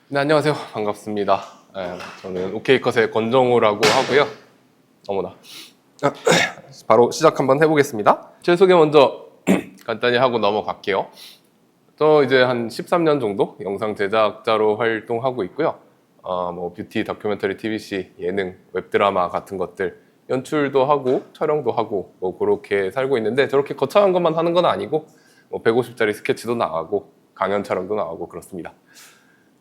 네, 안녕하세요. 반갑습니다. 저는 OK컷의 권정우라고 하고요. 어머나. 바로 시작 한번 해보겠습니다. 제 소개 먼저 간단히 하고 넘어갈게요. 저 이제 한 13년 정도 영상 제작자로 활동하고 있고요. 뷰티 다큐멘터리 TVC, 예능, 웹드라마 같은 것들 연출도 하고 촬영도 하고 그렇게 살고 있는데, 저렇게 거창한 것만 하는 건 아니고 150짜리 스케치도 나가고 강연 촬영도 나가고 그렇습니다.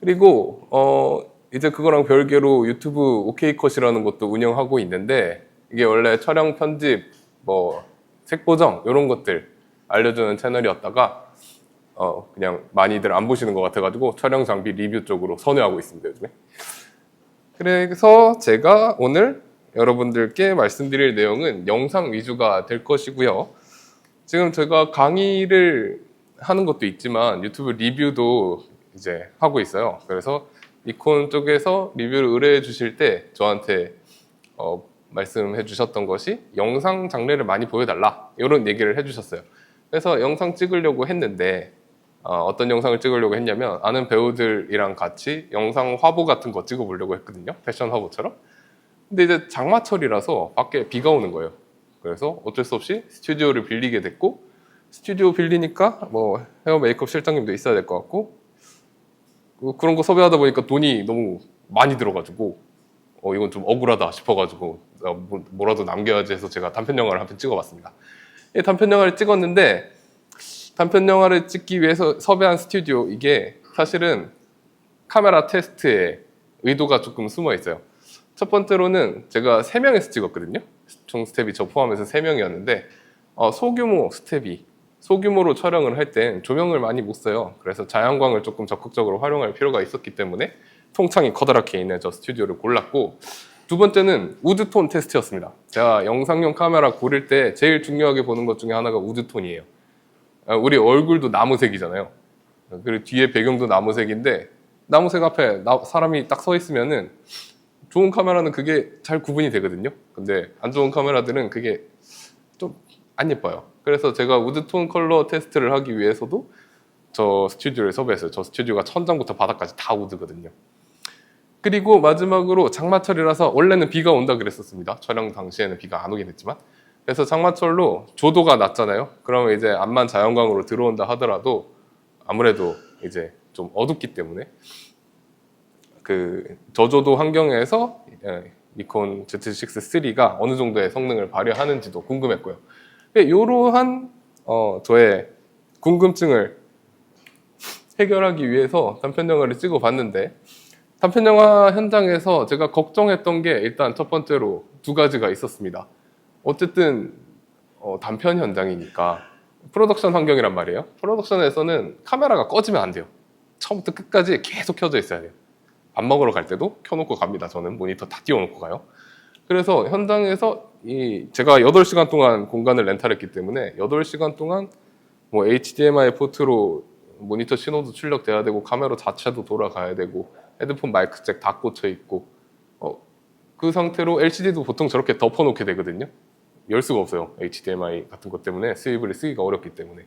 그리고 이제 그거랑 별개로 유튜브 OK컷이라는 것도 운영하고 있는데, 이게 원래 촬영, 편집, 색보정 이런 것들 알려주는 채널이었다가 그냥 많이들 안 보시는 것 같아가지고 촬영 장비 리뷰 쪽으로 선회하고 있습니다, 요즘에. 그래서 제가 오늘 여러분들께 말씀드릴 내용은 영상 위주가 될 것이고요. 지금 제가 강의를 하는 것도 있지만 유튜브 리뷰도 이제 하고 있어요. 그래서 니콘 쪽에서 리뷰를 의뢰해 주실 때 저한테 말씀해 주셨던 것이 영상 장르를 많이 보여달라, 이런 얘기를 해 주셨어요. 그래서 영상 찍으려고 했는데 어떤 영상을 찍으려고 했냐면, 아는 배우들이랑 같이 영상 화보 같은 거 찍어보려고 했거든요. 패션 화보처럼. 근데 이제 장마철이라서 밖에 비가 오는 거예요. 그래서 어쩔 수 없이 스튜디오를 빌리게 됐고, 스튜디오 빌리니까 헤어 메이크업 실장님도 있어야 될 것 같고, 그런 거 섭외하다 보니까 돈이 너무 많이 들어가지고 이건 좀 억울하다 싶어가지고 뭐라도 남겨야지 해서 제가 단편 영화를 한 편 찍어봤습니다. 단편 영화를 찍었는데, 단편 영화를 찍기 위해서 섭외한 스튜디오, 이게 사실은 카메라 테스트에 의도가 조금 숨어 있어요. 첫 번째로는 제가 3명에서 찍었거든요. 총 스텝이 저 포함해서 3명이었는데 소규모 스텝이 소규모로 촬영을 할 땐 조명을 많이 못 써요. 그래서 자연광을 조금 적극적으로 활용할 필요가 있었기 때문에 통창이 커다랗게 있는 저 스튜디오를 골랐고, 두 번째는 우드톤 테스트였습니다. 제가 영상용 카메라 고를 때 제일 중요하게 보는 것 중에 하나가 우드톤이에요. 우리 얼굴도 나무색이잖아요. 그리고 뒤에 배경도 나무색인데, 나무색 앞에 사람이 딱 서 있으면은 좋은 카메라는 그게 잘 구분이 되거든요. 근데 안 좋은 카메라들은 그게 좀 안 예뻐요. 그래서 제가 우드톤 컬러 테스트를 하기 위해서도 저 스튜디오를 섭외했어요. 저 스튜디오가 천장부터 바닥까지 다 우드거든요. 그리고 마지막으로 장마철이라서, 원래는 비가 온다 그랬었습니다. 촬영 당시에는 비가 안 오긴 했지만. 그래서 장마철로 조도가 낮잖아요. 그러면 이제 암만 자연광으로 들어온다 하더라도 아무래도 이제 좀 어둡기 때문에 그 저조도 환경에서 니콘 Z6-3가 어느 정도의 성능을 발휘하는지도 궁금했고요. 이러한 저의 궁금증을 해결하기 위해서 단편 영화를 찍어봤는데, 단편 영화 현장에서 제가 걱정했던 게 일단 첫 번째로 두 가지가 있었습니다. 어쨌든 단편 현장이니까 프로덕션 환경이란 말이에요. 프로덕션에서는 카메라가 꺼지면 안 돼요. 처음부터 끝까지 계속 켜져 있어야 돼요. 밥 먹으러 갈 때도 켜놓고 갑니다. 저는 모니터 다 띄워놓고 가요. 그래서 현장에서 제가 8시간 동안 공간을 렌탈했기 때문에 8시간 동안 HDMI 포트로 모니터 신호도 출력돼야 되고, 카메라 자체도 돌아가야 되고, 헤드폰 마이크 잭 다 꽂혀 있고, 그 상태로 LCD도 보통 저렇게 덮어놓게 되거든요. 열 수가 없어요. HDMI 같은 것 때문에 수입을 쓰기가 어렵기 때문에.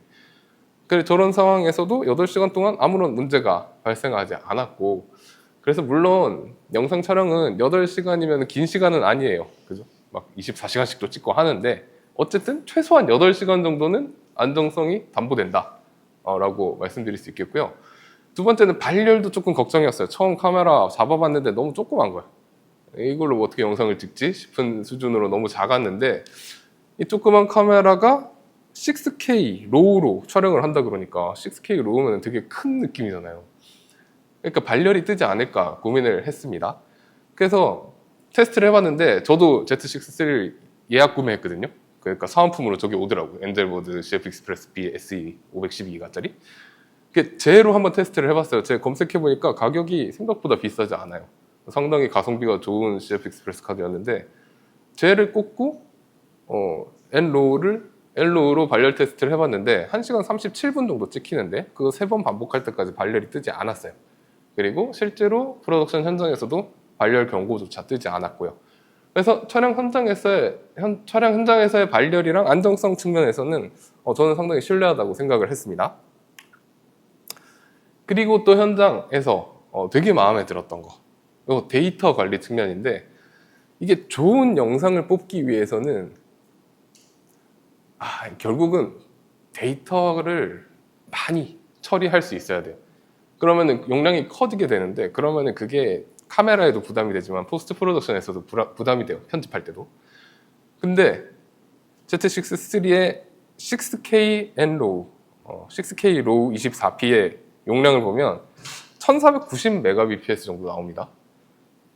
그래서 저런 상황에서도 8시간 동안 아무런 문제가 발생하지 않았고, 그래서 물론 영상 촬영은 8시간이면 긴 시간은 아니에요. 그죠? 막 24시간씩도 찍고 하는데, 어쨌든 최소한 8시간 정도는 안정성이 담보된다 라고 말씀드릴 수 있겠고요. 두 번째는 발열도 조금 걱정이었어요. 처음 카메라 잡아봤는데 너무 조그만 거예요. 이걸로 어떻게 영상을 찍지 싶은 수준으로 너무 작았는데, 이 조그만 카메라가 6K 로우로 촬영을 한다 그러니까 6K 로우면 되게 큰 느낌이잖아요. 그러니까 발열이 뜨지 않을까 고민을 했습니다. 그래서 테스트를 해봤는데, 저도 Z6-3를 예약 구매했거든요. 그러니까 사은품으로 저기 오더라고요. 엔젤보드 CF 익스프레스 B SE 512기가짜리. 제로 한번 테스트를 해봤어요. 제가 검색해보니까 가격이 생각보다 비싸지 않아요. 상당히 가성비가 좋은 CF 익스프레스 카드였는데, 젤을 꽂고 N로우로 발열 테스트를 해봤는데 1시간 37분 정도 찍히는데, 그거 3번 반복할 때까지 발열이 뜨지 않았어요. 그리고 실제로 프로덕션 현장에서도 발열 경고조차 뜨지 않았고요. 그래서 촬영 현장에서의 발열이랑 안정성 측면에서는 저는 상당히 신뢰하다고 생각을 했습니다. 그리고 또 현장에서 되게 마음에 들었던 거. 이거 데이터 관리 측면인데, 이게 좋은 영상을 뽑기 위해서는 결국은 데이터를 많이 처리할 수 있어야 돼요. 그러면은 용량이 커지게 되는데, 그러면은 그게 카메라에도 부담이 되지만 포스트 프로덕션에서도 부담이 돼요. 편집할 때도. 근데 Z6-3의 6K N로우, 6K 로우 24p의 용량을 보면 1490Mbps 정도 나옵니다.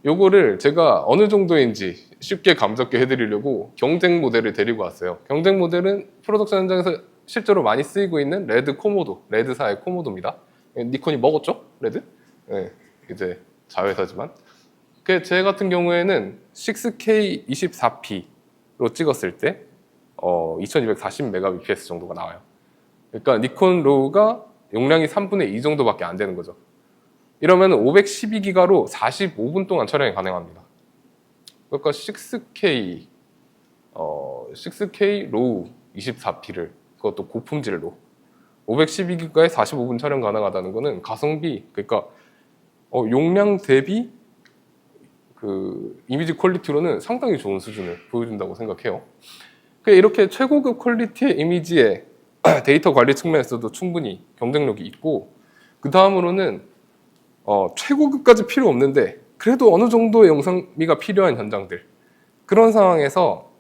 요거를 제가 어느 정도인지 쉽게 감 잡게 해드리려고 경쟁 모델을 데리고 왔어요. 경쟁 모델은 프로덕션 현장에서 실제로 많이 쓰이고 있는 레드 코모도, 레드사의 코모도입니다. 니콘이 먹었죠? 레드? 네, 이제 자회사지만. 제 같은 경우에는 6K 24p로 찍었을 때 2240Mbps 정도가 나와요. 그러니까 니콘 로우가 용량이 3분의 2 정도밖에 안 되는 거죠. 이러면 512기가로 45분 동안 촬영이 가능합니다. 그러니까 6K 로우 24p를, 그것도 고품질로 512기가에 45분 촬영 가능하다는 거는 가성비, 그러니까 용량 대비 그 이미지 퀄리티로는 상당히 좋은 수준을 보여준다고 생각해요. 이렇게 최고급 퀄리티의 이미지에 데이터 관리 측면에서도 충분히 경쟁력이 있고, 그 다음으로는 최고급까지 필요 없는데 그래도 어느 정도의 영상미가 필요한 현장들, 그런 상황에서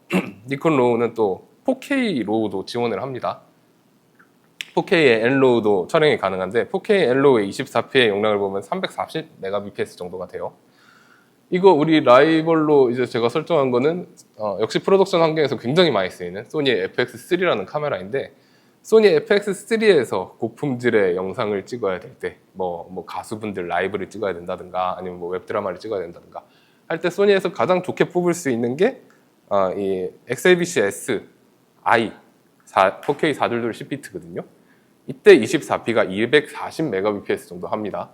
니콘 로우는 또 4K 로우도 지원을 합니다. 4K의 N로우도 촬영이 가능한데 4K N로우의 24p의 용량을 보면 340Mbps 정도가 돼요. 이거 우리 라이벌로 이제 제가 설정한 거는 역시 프로덕션 환경에서 굉장히 많이 쓰이는 소니의 FX3라는 카메라인데, 소니 FX3에서 고품질의 영상을 찍어야 될 때, 뭐 가수분들 라이브를 찍어야 된다든가 아니면 뭐 웹드라마를 찍어야 된다든가 할 때 소니에서 가장 좋게 뽑을 수 있는 게 이 XAVC-S I 4K 422 10비트거든요. 이때 24p가 240Mbps 정도 합니다.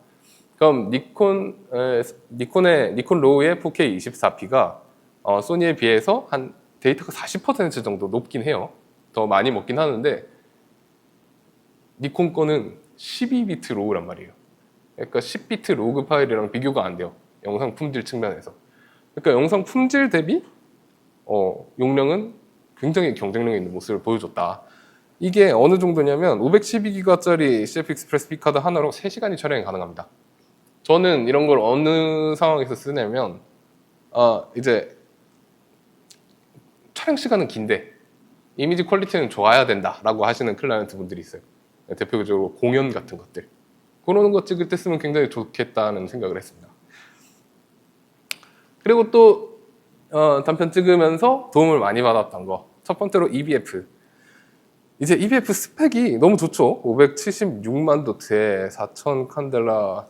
그럼 니콘 로우의 4K 24p가 소니에 비해서 한 데이터가 40% 정도 높긴 해요. 더 많이 먹긴 하는데 니콘 거는 12비트 로우란 말이에요. 그러니까 10비트 로그 파일이랑 비교가 안 돼요. 영상 품질 측면에서. 그러니까 영상 품질 대비 용량은 굉장히 경쟁력 있는 모습을 보여줬다. 이게 어느 정도냐면 512기가짜리 CF 익스프레스 B카드 하나로 3시간이 촬영이 가능합니다. 저는 이런 걸 어느 상황에서 쓰냐면 이제 촬영 시간은 긴데 이미지 퀄리티는 좋아야 된다라고 하시는 클라이언트 분들이 있어요. 대표적으로 공연 같은 것들, 그런 거 찍을 때 쓰면 굉장히 좋겠다는 생각을 했습니다. 그리고 또 단편 찍으면서 도움을 많이 받았던 거, 첫 번째로 EBF. 이제 EBF 스펙이 너무 좋죠. 576만 도트에 4000 칸델라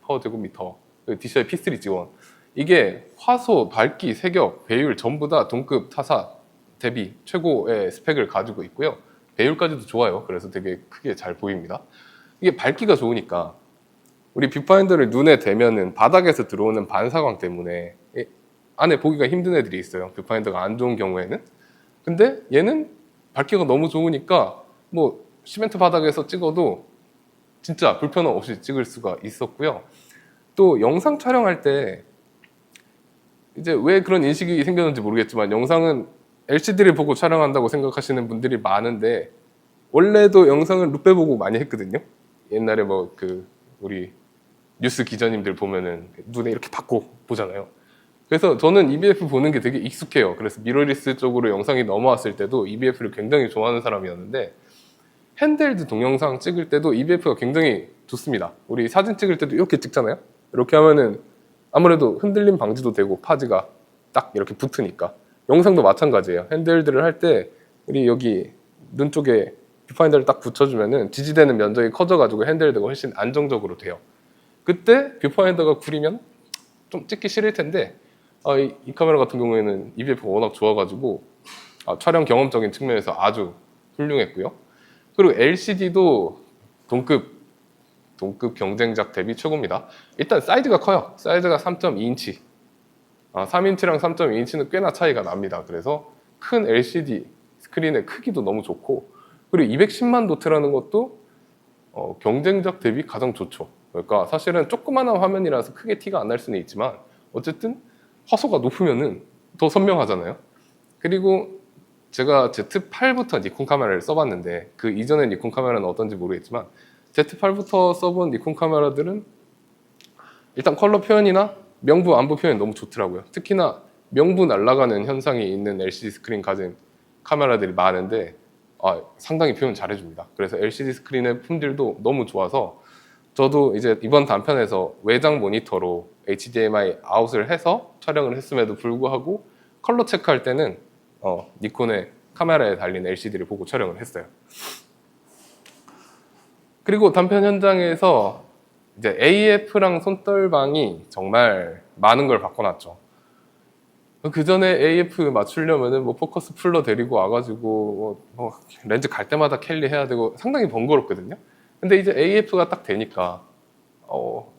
퍼 제곱미터, DCI P3 지원. 이게 화소, 밝기, 색역, 배율 전부 다 동급 타사 대비 최고의 스펙을 가지고 있고요. 배율까지도 좋아요. 그래서 되게 크게 잘 보입니다. 이게 밝기가 좋으니까 우리 뷰파인더를 눈에 대면은 바닥에서 들어오는 반사광 때문에 안에 보기가 힘든 애들이 있어요. 뷰파인더가 안 좋은 경우에는. 근데 얘는 밝기가 너무 좋으니까 뭐 시멘트 바닥에서 찍어도 진짜 불편함 없이 찍을 수가 있었고요. 또 영상 촬영할 때 이제 왜 그런 인식이 생겼는지 모르겠지만, 영상은 LCD를 보고 촬영한다고 생각하시는 분들이 많은데 원래도 영상을 룩배 보고 많이 했거든요. 옛날에 뭐 우리 뉴스 기자님들 보면은 눈에 이렇게 받고 보잖아요. 그래서 저는 EBF 보는 게 되게 익숙해요. 그래서 미러리스 쪽으로 영상이 넘어왔을 때도 EBF를 굉장히 좋아하는 사람이었는데, 핸드헬드 동영상 찍을 때도 EBF가 굉장히 좋습니다. 우리 사진 찍을 때도 이렇게 찍잖아요. 이렇게 하면은 아무래도 흔들림 방지도 되고 파지가 딱 이렇게 붙으니까. 영상도 마찬가지예요. 핸드헬드를 할 때 우리 여기 눈 쪽에 뷰파인더를 딱 붙여주면은 지지대는 면적이 커져가지고 핸드헬드가 훨씬 안정적으로 돼요. 그때 뷰파인더가 구리면 좀 찍기 싫을 텐데 이 카메라 같은 경우에는 EBF가 워낙 좋아가지고 촬영 경험적인 측면에서 아주 훌륭했고요. 그리고 LCD도 동급 경쟁작 대비 최고입니다. 일단 사이즈가 커요. 사이즈가 3.2인치. 3인치랑 3.2인치는 꽤나 차이가 납니다. 그래서 큰 LCD 스크린의 크기도 너무 좋고, 그리고 210만 도트라는 것도 경쟁작 대비 가장 좋죠. 그러니까 사실은 조그마한 화면이라서 크게 티가 안 날 수는 있지만 어쨌든 화소가 높으면은 더 선명하잖아요. 그리고 제가 Z8부터 니콘 카메라를 써봤는데 그 이전의 니콘 카메라는 어떤지 모르겠지만 Z8부터 써본 니콘 카메라들은 일단 컬러 표현이나 명부, 안부 표현이 너무 좋더라고요. 특히나 명부 날아가는 현상이 있는 LCD 스크린 가진 카메라들이 많은데 상당히 표현 잘해줍니다. 그래서 LCD 스크린의 품질도 너무 좋아서 저도 이제 이번 단편에서 외장 모니터로 HDMI 아웃을 해서 촬영을 했음에도 불구하고 컬러 체크할 때는 니콘의 카메라에 달린 LCD를 보고 촬영을 했어요. 그리고 단편 현장에서 이제 AF랑 손떨방이 정말 많은 걸 바꿔놨죠. 그 전에 AF 맞추려면은 뭐 포커스 풀러 데리고 와가지고 렌즈 갈 때마다 캘리 해야 되고 상당히 번거롭거든요. 근데 이제 AF가 딱 되니까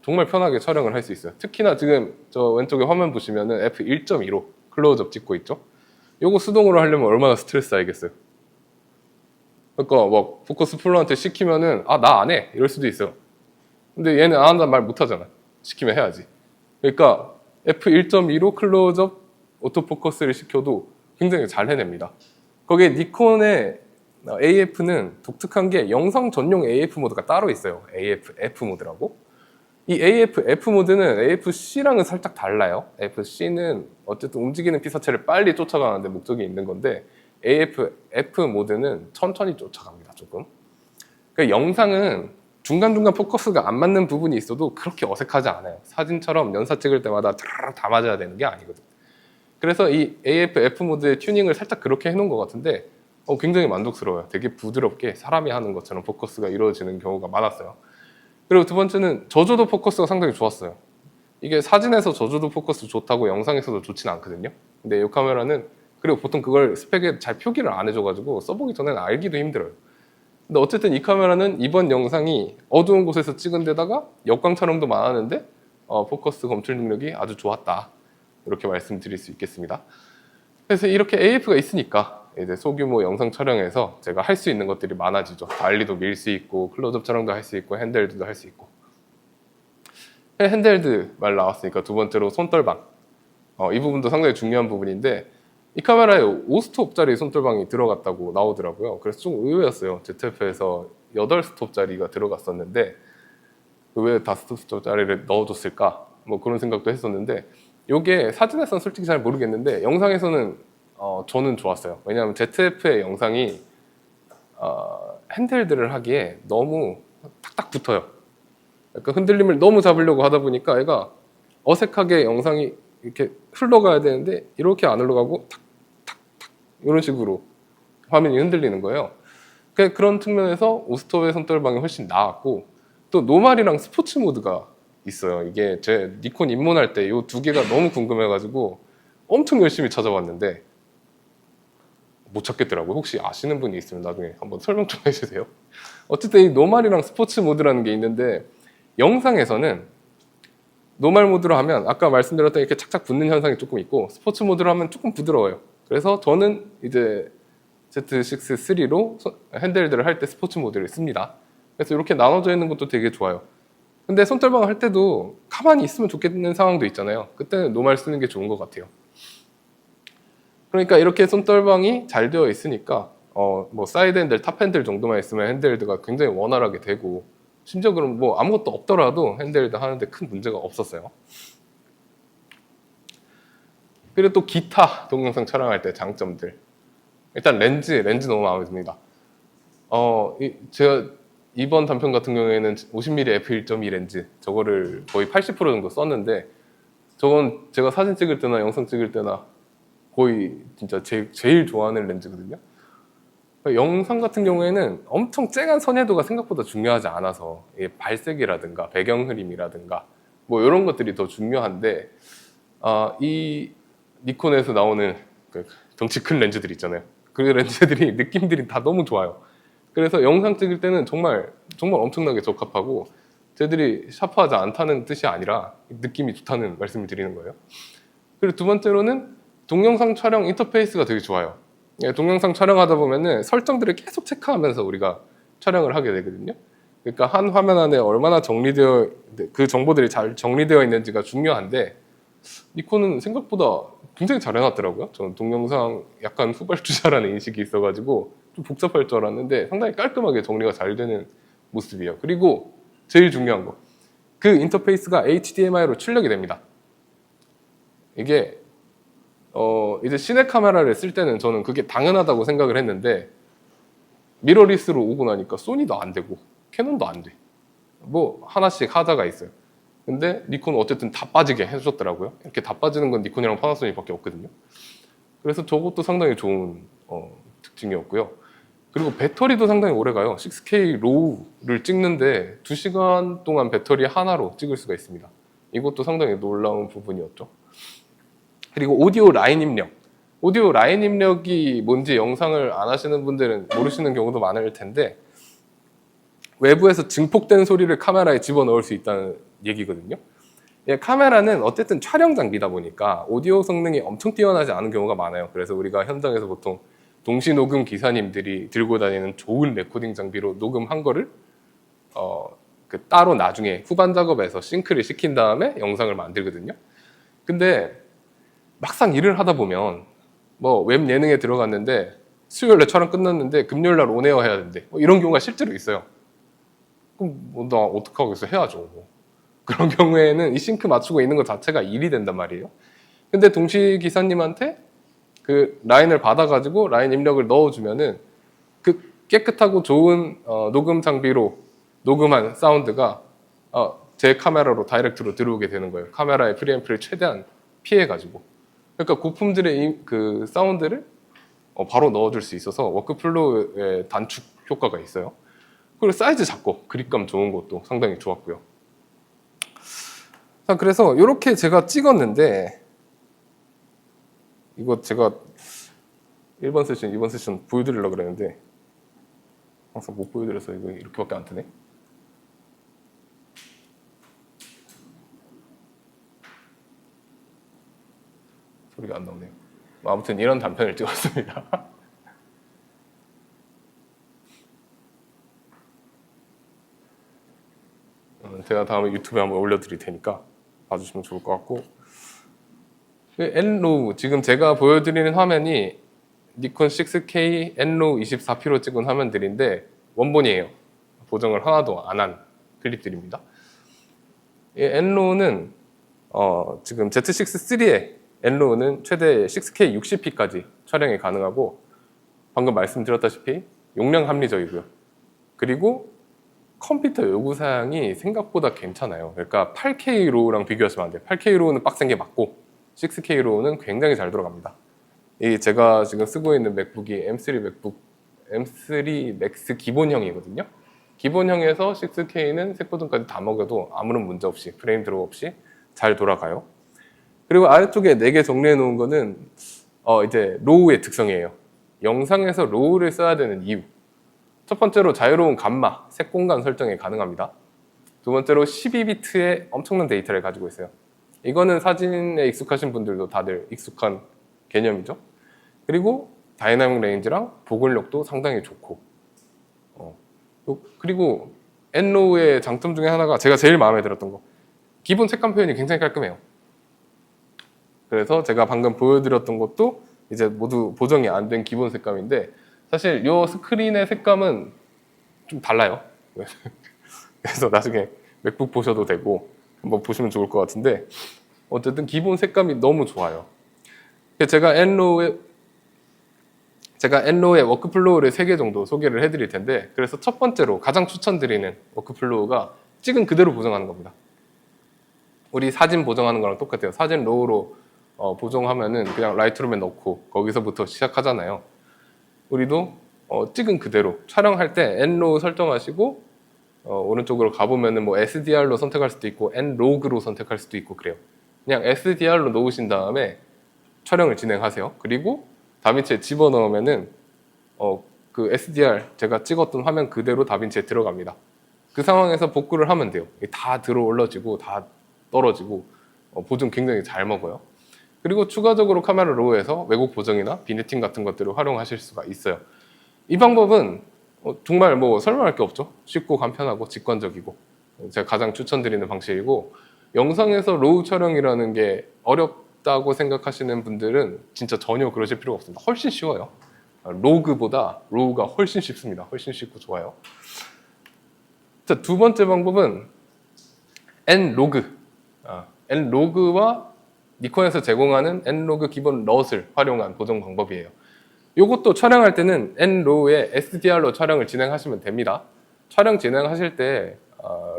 정말 편하게 촬영을 할 수 있어요. 특히나 지금 저 왼쪽에 화면 보시면은 f1.2로 클로즈업 찍고 있죠. 요거 수동으로 하려면 얼마나 스트레스 알겠어요. 그러니까 막 포커스 풀러한테 시키면은 나 안 해 이럴 수도 있어요. 근데 얘는 안 한다는 말 못 하잖아. 시키면 해야지. 그러니까 f1.2로 클로즈업 오토포커스를 시켜도 굉장히 잘 해냅니다. 거기에 니콘의 AF는 독특한 게 영상 전용 AF 모드가 따로 있어요. AF F 모드라고. 이 AF F 모드는 AFC랑은 살짝 달라요. AFC는 어쨌든 움직이는 피사체를 빨리 쫓아가는데 목적이 있는 건데 AF F 모드는 천천히 쫓아갑니다. 조금. 그러니까 영상은 중간중간 포커스가 안 맞는 부분이 있어도 그렇게 어색하지 않아요. 사진처럼 연사 찍을 때마다 다 맞아야 되는 게 아니거든. 그래서 이 AF F 모드의 튜닝을 살짝 그렇게 해놓은 것 같은데 굉장히 만족스러워요. 되게 부드럽게 사람이 하는 것처럼 포커스가 이루어지는 경우가 많았어요. 그리고 두 번째는 저조도 포커스가 상당히 좋았어요. 이게 사진에서 저조도 포커스 좋다고 영상에서도 좋진 않거든요. 근데 이 카메라는 그리고 보통 그걸 스펙에 잘 표기를 안 해줘가지고 써보기 전에는 알기도 힘들어요. 근데 어쨌든 이 카메라는 이번 영상이 어두운 곳에서 찍은 데다가 역광 촬영도 많았는데 포커스 검출 능력이 아주 좋았다. 이렇게 말씀드릴 수 있겠습니다. 그래서 이렇게 AF가 있으니까 이제 소규모 영상 촬영에서 제가 할 수 있는 것들이 많아지죠. 달리도 밀 수 있고 클로즈업 촬영도 할 수 있고 핸드헬드도 할 수 있고. 핸드헬드 말 나왔으니까 두 번째로 손떨방. 이 부분도 상당히 중요한 부분인데 이 카메라에 5스톱짜리 손떨방이 들어갔다고 나오더라고요. 그래서 좀 의외였어요. ZF에서 8스톱짜리가 들어갔었는데 왜 5스톱짜리를 넣어줬을까? 뭐 그런 생각도 했었는데 이게 사진에서는 솔직히 잘 모르겠는데 영상에서는 저는 좋았어요. 왜냐하면 ZF의 영상이 핸드헬드를 하기에 너무 탁탁 붙어요. 그러니까 흔들림을 너무 잡으려고 하다 보니까 얘가 어색하게 영상이 이렇게 흘러가야 되는데 이렇게 안 흘러가고 탁탁탁 이런 식으로 화면이 흔들리는 거예요. 그런 측면에서 오스톱의 손떨방이 훨씬 나았고 또 노말이랑 스포츠 모드가 있어요. 이게 제 니콘 입문할 때 이 두 개가 너무 궁금해가지고 엄청 열심히 찾아봤는데 못 찾겠더라고요. 혹시 아시는 분이 있으면 나중에 한번 설명 좀 해주세요. 어쨌든 이 노말이랑 스포츠 모드라는 게 있는데 영상에서는 노말 모드로 하면 아까 말씀드렸던 이렇게 착착 붙는 현상이 조금 있고 스포츠 모드로 하면 조금 부드러워요. 그래서 저는 이제 Z6-3로 핸드헬드를 할 때 스포츠 모드를 씁니다. 그래서 이렇게 나눠져 있는 것도 되게 좋아요. 근데 손떨방을 할 때도 가만히 있으면 좋겠는 상황도 있잖아요. 그때는 노말 쓰는 게 좋은 것 같아요. 그러니까 이렇게 손떨방이 잘 되어 있으니까 뭐 사이드 핸들, 탑 핸들 정도만 있으면 핸드헬드가 굉장히 원활하게 되고 심지어 그럼 뭐 아무것도 없더라도 핸드헬드 하는데 큰 문제가 없었어요. 그리고 또 기타 동영상 촬영할 때 장점들. 일단 렌즈 너무 마음에 듭니다. 제가 이번 단편 같은 경우에는 50mm f1.2 렌즈 저거를 거의 80% 정도 썼는데 저건 제가 사진 찍을 때나 영상 찍을 때나 거의 진짜 제일 좋아하는 렌즈거든요. 영상 같은 경우에는 엄청 쨍한 선회도가 생각보다 중요하지 않아서 발색이라든가 배경 흐림이라든가 뭐 이런 것들이 더 중요한데 이 니콘에서 나오는 그 덩치 큰 렌즈들 있잖아요. 그 렌즈들이 느낌들이 다 너무 좋아요. 그래서 영상 찍을 때는 정말 엄청나게 적합하고 쟤들이 샤프하지 않다는 뜻이 아니라 느낌이 좋다는 말씀을 드리는 거예요. 그리고 두 번째로는 동영상 촬영 인터페이스가 되게 좋아요. 동영상 촬영하다 보면은 설정들을 계속 체크하면서 우리가 촬영을 하게 되거든요. 그러니까 한 화면 안에 얼마나 그 정보들이 잘 정리되어 있는지가 중요한데 니콘은 생각보다 굉장히 잘 해놨더라고요. 저는 동영상 약간 후발주자라는 인식이 있어가지고 좀 복잡할 줄 알았는데 상당히 깔끔하게 정리가 잘 되는 모습이에요. 그리고 제일 중요한 거, 그 인터페이스가 HDMI로 출력이 됩니다. 이게 이제 시내 카메라를 쓸 때는 저는 그게 당연하다고 생각을 했는데 미러리스로 오고 나니까 소니도 안 되고 캐논도 안 돼. 뭐 하나씩 하자가 있어요. 근데 니콘은 어쨌든 다 빠지게 해주셨더라고요. 이렇게 다 빠지는 건 니콘이랑 파나소닉밖에 없거든요. 그래서 저것도 상당히 좋은 특징이었고요. 그리고 배터리도 상당히 오래 가요. 6K 로우를 찍는데 2시간 동안 배터리 하나로 찍을 수가 있습니다. 이것도 상당히 놀라운 부분이었죠. 그리고 오디오 라인 입력. 오디오 라인 입력이 뭔지 영상을 안 하시는 분들은 모르시는 경우도 많을 텐데 외부에서 증폭된 소리를 카메라에 집어넣을 수 있다는 얘기거든요. 예, 카메라는 어쨌든 촬영 장비다 보니까 오디오 성능이 엄청 뛰어나지 않은 경우가 많아요. 그래서 우리가 현장에서 보통 동시 녹음 기사님들이 들고 다니는 좋은 레코딩 장비로 녹음한 거를 따로 나중에 후반 작업에서 싱크를 시킨 다음에 영상을 만들거든요. 근데 막상 일을 하다 보면 뭐 웹 예능에 들어갔는데 수요일에 촬영 끝났는데 금요일날 온에어 해야 된대. 뭐 이런 경우가 실제로 있어요. 그럼 나 어떡하겠어, 해야죠. 그런 경우에는 이 싱크 맞추고 있는 것 자체가 일이 된단 말이에요. 근데 동시 기사님한테 그 라인을 받아가지고 라인 입력을 넣어주면은 그 깨끗하고 좋은 녹음 장비로 녹음한 사운드가 제 카메라로 다이렉트로 들어오게 되는 거예요. 카메라의 프리앰프를 최대한 피해가지고. 그러니까 고품질의 그 사운드를 바로 넣어줄 수 있어서 워크플로우의 단축 효과가 있어요. 그리고 사이즈 작고 그립감 좋은 것도 상당히 좋았고요. 자, 그래서 이렇게 제가 찍었는데 이거 제가 1번 세션, 2번 세션 보여드리려고 그랬는데 항상 못 보여드려서 이거 이렇게밖에 안 되네. 소리가 안 나오네요. 아무튼 이런 단편을 찍었습니다. 제가 다음에 유튜브에 한번 올려드릴 테니까 봐주시면 좋을 것 같고, N로우, 지금 제가 보여드리는 화면이 니콘 6K N로우 24P로 찍은 화면들인데 원본이에요. 보정을 하나도 안 한 클립들입니다. 이 N로우는 지금 Z6-3의 N로우는 최대 6K 60P까지 촬영이 가능하고 방금 말씀드렸다시피 용량 합리적이고요. 그리고 컴퓨터 요구사양이 생각보다 괜찮아요. 그러니까 8K 로우랑 비교하시면 안 돼요. 8K 로우는 빡센 게 맞고 6K 로우는 굉장히 잘 들어갑니다. 이 제가 지금 쓰고 있는 맥북이 M3 맥스 기본형이거든요. 기본형에서 6K는 색보정까지 다 먹여도 아무런 문제 없이 프레임 드롭 없이 잘 돌아가요. 그리고 아래쪽에 4개 정리해 놓은 거는 이제 로우의 특성이에요. 영상에서 로우를 써야 되는 이유. 첫 번째로 자유로운 감마, 색 공간 설정이 가능합니다. 두 번째로 12비트의 엄청난 데이터를 가지고 있어요. 이거는 사진에 익숙하신 분들도 다들 익숙한 개념이죠. 그리고 다이나믹 레인지랑 보글력도 상당히 좋고, 그리고 N로우의 장점 중에 하나가 제가 제일 마음에 들었던 거, 기본 색감 표현이 굉장히 깔끔해요. 그래서 제가 방금 보여드렸던 것도 이제 모두 보정이 안 된 기본 색감인데 사실 이 스크린의 색감은 좀 달라요. 그래서 나중에 맥북 보셔도 되고 한번 보시면 좋을 것 같은데 어쨌든 기본 색감이 너무 좋아요. 제가 N로우의 워크플로우를 3개 정도 소개를 해드릴 텐데 그래서 첫 번째로 가장 추천드리는 워크플로우가 찍은 그대로 보정하는 겁니다. 우리 사진 보정하는 거랑 똑같아요. 사진 로우로 보정하면은 그냥 라이트룸에 넣고 거기서부터 시작하잖아요. 우리도 찍은 그대로 촬영할 때 N로우 설정하시고 오른쪽으로 가보면은 뭐 SDR로 선택할 수도 있고 N로그로 선택할 수도 있고 그래요. 그냥 SDR로 놓으신 다음에 촬영을 진행하세요. 그리고 다빈치에 집어넣으면은 그 SDR 제가 찍었던 화면 그대로 다빈치에 들어갑니다. 그 상황에서 복구를 하면 돼요. 다 들어 올라지고 다 떨어지고 보정 굉장히 잘 먹어요. 그리고 추가적으로 카메라 로우에서 왜곡 보정이나 비네팅 같은 것들을 활용하실 수가 있어요. 이 방법은 정말 뭐 설명할 게 없죠. 쉽고 간편하고 직관적이고 제가 가장 추천드리는 방식이고, 영상에서 로우 촬영이라는 게 어렵다고 생각하시는 분들은 진짜 전혀 그러실 필요가 없습니다. 훨씬 쉬워요. 로그보다 로우가 훨씬 쉽습니다. 훨씬 쉽고 좋아요. 자, 두 번째 방법은 N로그. N로그와 니콘에서 제공하는 N로그 기본 럿을 활용한 보정 방법이에요. 이것도 촬영할 때는 N로우에 SDR로 촬영을 진행하시면 됩니다. 촬영 진행하실 때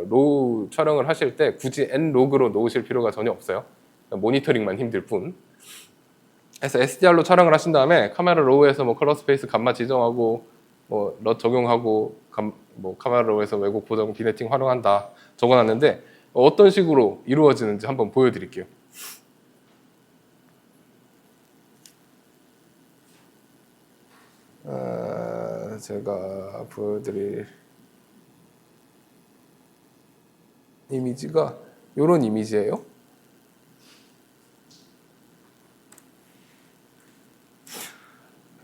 로우 촬영을 하실 때 굳이 N로그로 놓으실 필요가 전혀 없어요. 모니터링만 힘들 뿐. 그래서 SDR로 촬영을 하신 다음에 카메라 로우에서 뭐 컬러 스페이스 감마 지정하고 뭐 럿 적용하고 뭐 카메라 로우에서 왜곡 보정 비네팅 활용한다 적어놨는데, 어떤 식으로 이루어지는지 한번 보여드릴게요. 제가 보여드릴 이미지가 이런 이미지예요.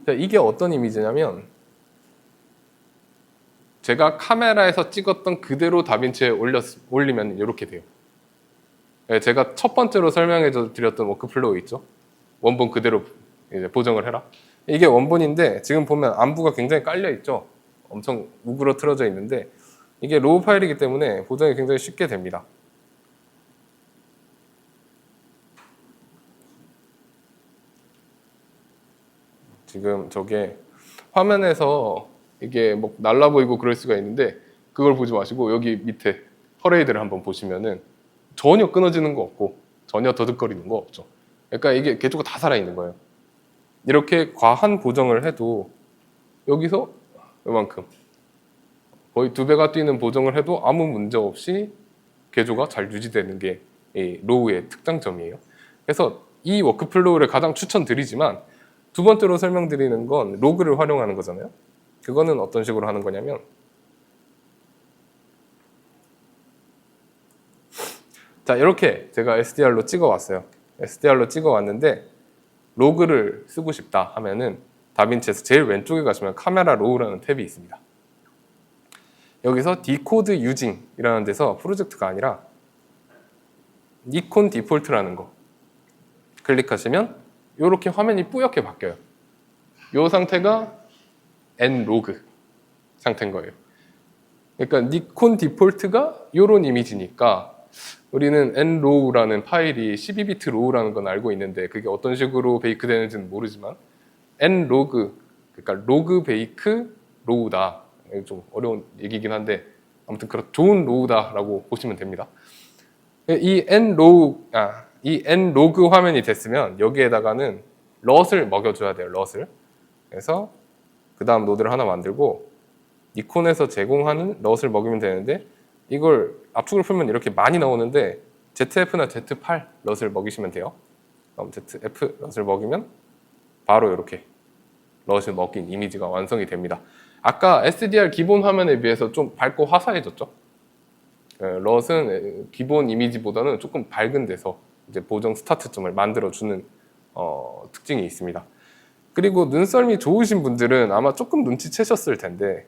자, 이게 어떤 이미지냐면 제가 카메라에서 찍었던 그대로 다빈치에 올리면 이렇게 돼요. 제가 첫 번째로 설명해 드렸던 워크플로우 있죠? 원본 그대로 이제 보정을 해라. 이게 원본인데 지금 보면 안부가 굉장히 깔려 있죠? 엄청 우그러 틀어져 있는데 이게 로우 파일이기 때문에 보정이 굉장히 쉽게 됩니다. 지금 저게 화면에서 이게 뭐 날라 보이고 그럴 수가 있는데 그걸 보지 마시고 여기 밑에 퍼레이드를 한번 보시면은 전혀 끊어지는 거 없고 전혀 더듬거리는 거 없죠. 그러니까 이게 개조가 다 살아있는 거예요. 이렇게 과한 보정을 해도 여기서 이만큼 거의 2배가 뛰는 보정을 해도 아무 문제 없이 개조가 잘 유지되는 게 이 로우의 특장점이에요. 그래서 이 워크플로우를 가장 추천드리지만 두 번째로 설명드리는 건 로그를 활용하는 거잖아요. 그거는 어떤 식으로 하는 거냐면 자, 이렇게 제가 SDR로 찍어왔어요. SDR로 찍어왔는데 로그를 쓰고 싶다 하면은 다빈치에서 제일 왼쪽에 가시면 카메라 로우라는 탭이 있습니다. 여기서 디코드 유징이라는 데서 프로젝트가 아니라 니콘 디폴트라는 거 클릭하시면 이렇게 화면이 뿌옇게 바뀌어요. 이 상태가 N로그 상태인 거예요. 그러니까 니콘 디폴트가 이런 이미지니까 우리는 N로우라는 파일이 12비트 로우라는 건 알고 있는데 그게 어떤 식으로 베이크 되는지는 모르지만 N로그, 그러니까 로그 베이크 로우다. 좀 어려운 얘기긴 한데 아무튼 좋은 로우다라고 보시면 됩니다. 이 N로그 화면이 됐으면 여기에다가는 럿을 먹여줘야 돼요. 럿을. 그래서 그 다음 노드를 하나 만들고 니콘에서 제공하는 럿을 먹이면 되는데 이걸 압축을 풀면 이렇게 많이 나오는데 ZF나 Z8 럿을 먹이시면 돼요. 그럼 ZF 럿을 먹이면 바로 이렇게 럿을 먹인 이미지가 완성이 됩니다. 아까 SDR 기본 화면에 비해서 좀 밝고 화사해졌죠? 럿은 기본 이미지보다는 조금 밝은 데서 이제 보정 스타트점을 만들어주는 특징이 있습니다. 그리고 눈썰미 좋으신 분들은 아마 조금 눈치채셨을 텐데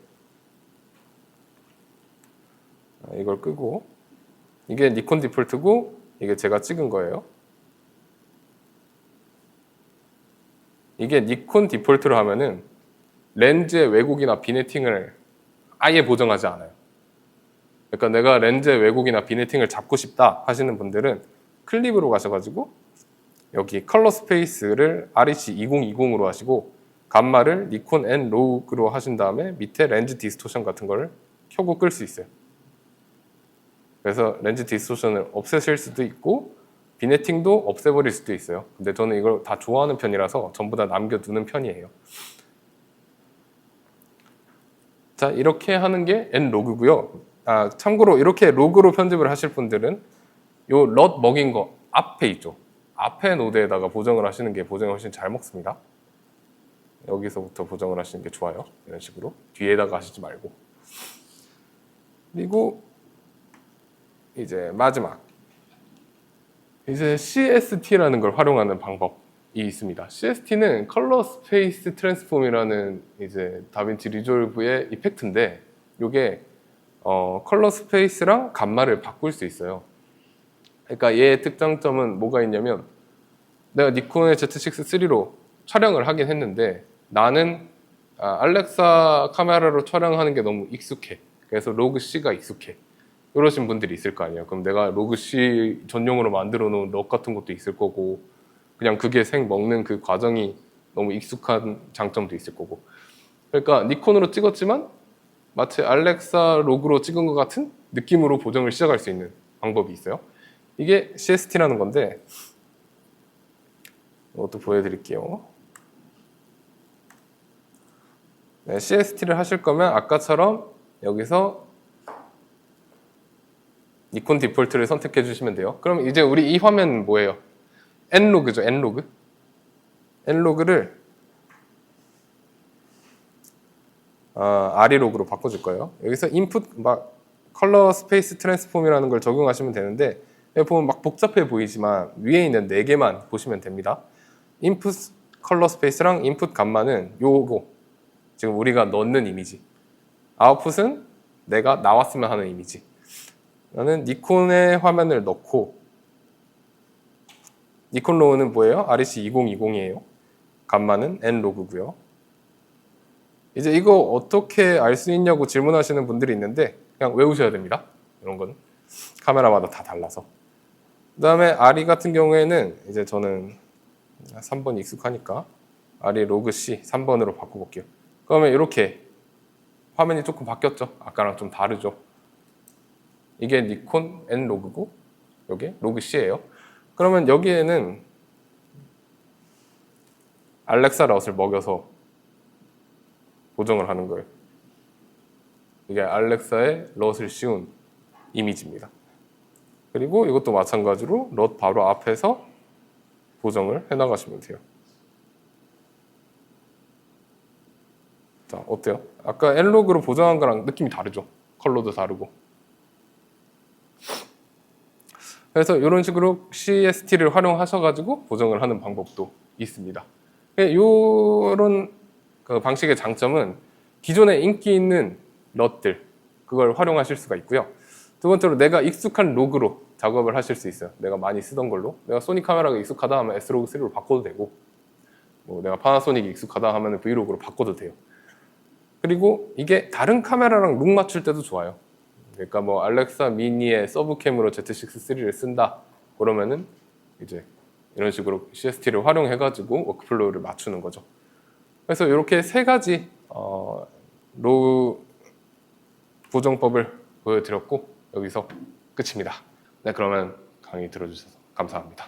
이걸 끄고 이게 니콘 디폴트고 이게 제가 찍은 거예요. 이게 니콘 디폴트로 하면은 렌즈의 왜곡이나 비네팅을 아예 보정하지 않아요. 그러니까 내가 렌즈의 왜곡이나 비네팅을 잡고 싶다 하시는 분들은 클립으로 가셔가지고 여기 컬러 스페이스를 REC 2020으로 하시고 감마를 니콘 N 로그로 하신 다음에 밑에 렌즈 디스토션 같은 거를 켜고 끌 수 있어요. 그래서 렌즈 디스토션을 없애실 수도 있고 비네팅도 없애버릴 수도 있어요. 근데 저는 이걸 다 좋아하는 편이라서 전부 다 남겨두는 편이에요. 자, 이렇게 하는 게 N로그고요. 참고로 이렇게 로그로 편집을 하실 분들은 요 럿 먹인 거 앞에 있죠. 앞에 노드에다가 보정을 하시는 게 보정이 훨씬 잘 먹습니다. 여기서부터 보정을 하시는 게 좋아요. 이런 식으로 뒤에다가 하시지 말고. 그리고 이제 마지막 이제 CST라는 걸 활용하는 방법이 있습니다. CST는 컬러 스페이스 트랜스폼이라는 이제 다빈치 리졸브의 이펙트인데, 이게 컬러 스페이스랑 감마를 바꿀 수 있어요. 그러니까 얘의 특장점은 뭐가 있냐면, 내가 니콘의 Z6-3로 촬영을 하긴 했는데 나는 알렉사 카메라로 촬영하는 게 너무 익숙해. 그래서 로그 C가 익숙해. 이러신 분들이 있을 거 아니에요. 그럼 내가 로그 C 전용으로 만들어 놓은 럭 같은 것도 있을 거고, 그냥 그게 생 먹는 그 과정이 너무 익숙한 장점도 있을 거고. 그러니까 니콘으로 찍었지만 마치 알렉사 로그로 찍은 것 같은 느낌으로 보정을 시작할 수 있는 방법이 있어요. 이게 CST라는 건데, 이것도 보여드릴게요. 네, CST를 하실 거면 아까처럼 여기서 니콘 디폴트를 선택해 주시면 돼요. 그럼 이제 우리 이 화면은 뭐예요? N로그죠, N로그. N로그를 RE로그로 바꿔줄 거예요. 여기서 인풋 컬러 스페이스 트랜스폼이라는 걸 적용하시면 되는데, 여기 보면 막 복잡해 보이지만 위에 있는 4개만 보시면 됩니다. 인풋 컬러 스페이스랑 인풋 감마는 요거 지금 우리가 넣는 이미지, 아웃풋은 내가 나왔으면 하는 이미지. 나는 니콘의 화면을 넣고, 니콘 로우는 뭐예요? REC 2020이에요. 감마는 N로그고요. 이제 이거 어떻게 알 수 있냐고 질문하시는 분들이 있는데 그냥 외우셔야 됩니다. 이런 건 카메라마다 다 달라서. 그 다음에 RE 같은 경우에는 이제 저는 3번 익숙하니까 RE 로그 C 3번으로 바꿔볼게요. 그러면 이렇게 화면이 조금 바뀌었죠? 아까랑 좀 다르죠? 이게 니콘 N 로그고 이게 로그 C예요. 그러면 여기에는 알렉사 럿을 먹여서 보정을 하는 거예요. 이게 알렉사의 럿을 씌운 이미지입니다. 그리고 이것도 마찬가지로 럿 바로 앞에서 보정을 해나가시면 돼요. 자, 어때요? 아까 N로그로 보정한 거랑 느낌이 다르죠? 컬러도 다르고. 그래서 이런 식으로 CST를 활용하셔가지고 보정을 하는 방법도 있습니다. 이런 그 방식의 장점은 기존에 인기 있는 럿들, 그걸 활용하실 수가 있고요. 두 번째로 내가 익숙한 로그로 작업을 하실 수 있어요. 내가 많이 쓰던 걸로. 내가 소니 카메라가 익숙하다 하면 S로그3로 바꿔도 되고, 뭐 내가 파나소닉이 익숙하다 하면 브이로그로 바꿔도 돼요. 그리고 이게 다른 카메라랑 룩 맞출 때도 좋아요. 그러니까 뭐 알렉사 미니의 서브캠으로 Z6-3를 쓴다 그러면은 이제 이런 식으로 CST를 활용해가지고 워크플로우를 맞추는 거죠. 그래서 이렇게 3가지 로우 보정법을 보여드렸고 여기서 끝입니다. 네, 그러면 강의 들어주셔서 감사합니다.